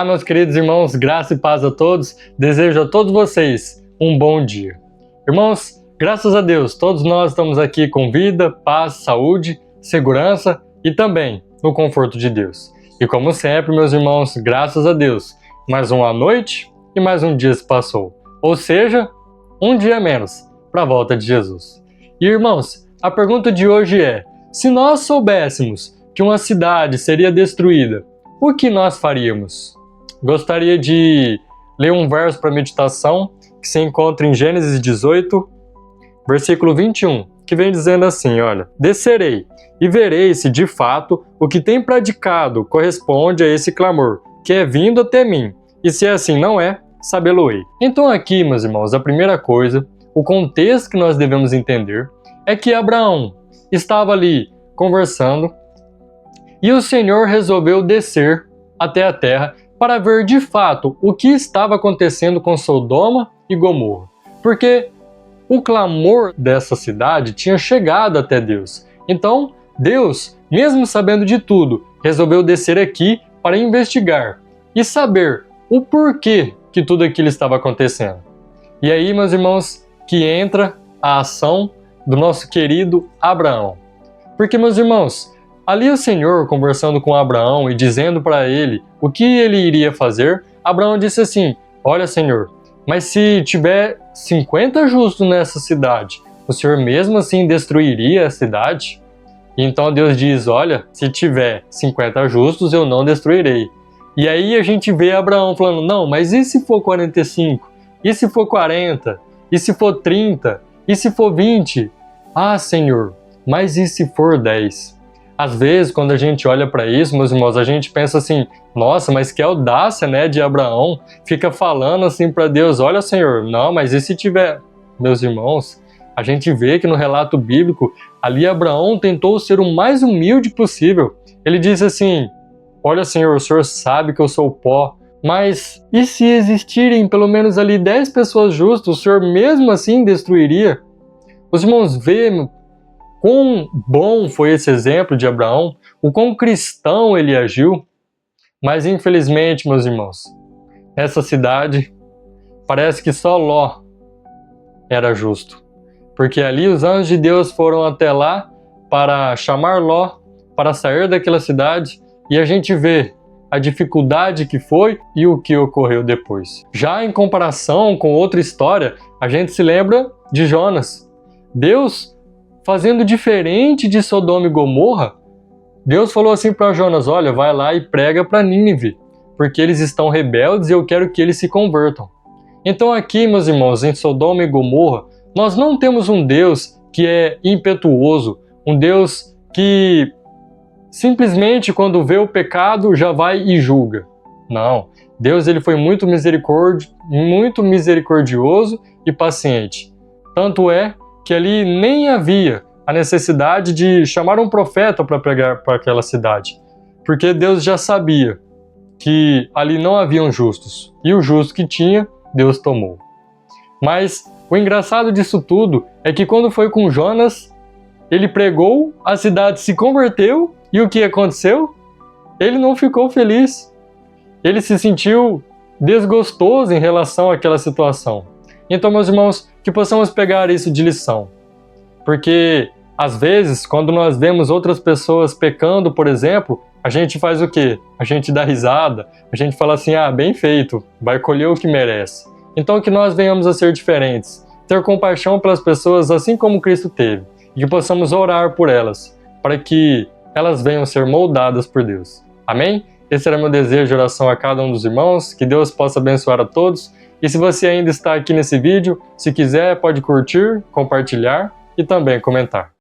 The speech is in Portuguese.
Olá, meus queridos irmãos, graça e paz a todos. Desejo a todos vocês um bom dia. Irmãos, graças a Deus, todos nós estamos aqui com vida, paz, saúde, segurança e também no conforto de Deus. E como sempre, meus irmãos, graças a Deus, mais uma noite e mais um dia se passou. Ou seja, um dia menos para a volta de Jesus. E irmãos, a pergunta de hoje é: se nós soubéssemos que uma cidade seria destruída, o que nós faríamos? Gostaria de ler um verso para meditação que se encontra em Gênesis 18, versículo 21, que vem dizendo assim, olha: descerei e verei se de fato o que tem praticado corresponde a esse clamor, que é vindo até mim, e se assim não é, sabê-lo-ei. Então aqui, meus irmãos, a primeira coisa, o contexto que nós devemos entender é que Abraão estava ali conversando e o Senhor resolveu descer até a terra para ver de fato o que estava acontecendo com Sodoma e Gomorra. Porque o clamor dessa cidade tinha chegado até Deus. Então, Deus, mesmo sabendo de tudo, resolveu descer aqui para investigar e saber o porquê que tudo aquilo estava acontecendo. E aí, meus irmãos, que entra a ação do nosso querido Abraão. Porque, meus irmãos, ali o Senhor, conversando com Abraão e dizendo para ele o que ele iria fazer, Abraão disse assim: olha, Senhor, mas se tiver 50 justos nessa cidade, o Senhor mesmo assim destruiria a cidade? E então Deus diz: olha, se tiver 50 justos, eu não destruirei. E aí a gente vê Abraão falando: não, mas e se for 45? E se for 40? E se for 30? E se for 20? Ah, Senhor, mas e se for 10? Às vezes, quando a gente olha para isso, meus irmãos, a gente pensa assim: nossa, mas que audácia, né, de Abraão, fica falando assim para Deus: olha, Senhor, não, mas e se tiver? Meus irmãos, a gente vê que no relato bíblico, ali Abraão tentou ser o mais humilde possível. Ele disse assim: olha, Senhor, o Senhor sabe que eu sou pó, mas e se existirem pelo menos ali 10 pessoas justas, o Senhor mesmo assim destruiria? Os irmãos veem quão bom foi esse exemplo de Abraão, o quão cristão ele agiu. Mas infelizmente, meus irmãos, nessa cidade parece que só Ló era justo, porque ali os anjos de Deus foram até lá para chamar Ló para sair daquela cidade, e a gente vê a dificuldade que foi e o que ocorreu depois. Já em comparação com outra história, a gente se lembra de Jonas. Deus fazendo diferente de Sodoma e Gomorra, Deus falou assim para Jonas: olha, vai lá e prega para Nínive, porque eles estão rebeldes e eu quero que eles se convertam. Então aqui, meus irmãos, em Sodoma e Gomorra, nós não temos um Deus que é impetuoso, um Deus que simplesmente quando vê o pecado já vai e julga. Não, Deus ele foi muito misericordioso e paciente. Tanto é que ali nem havia a necessidade de chamar um profeta para pregar para aquela cidade, porque Deus já sabia que ali não haviam justos, e o justo que tinha, Deus tomou. Mas o engraçado disso tudo é que quando foi com Jonas, ele pregou, a cidade se converteu, e o que aconteceu? Ele não ficou feliz, ele se sentiu desgostoso em relação àquela situação. Então, meus irmãos, que possamos pegar isso de lição. Porque, às vezes, quando nós vemos outras pessoas pecando, por exemplo, a gente faz o quê? A gente dá risada, a gente fala assim: ah, bem feito, vai colher o que merece. Então, que nós venhamos a ser diferentes, ter compaixão pelas pessoas assim como Cristo teve, e que possamos orar por elas, para que elas venham ser moldadas por Deus. Amém? Esse era meu desejo de oração a cada um dos irmãos, que Deus possa abençoar a todos. E se você ainda está aqui nesse vídeo, se quiser, pode curtir, compartilhar e também comentar.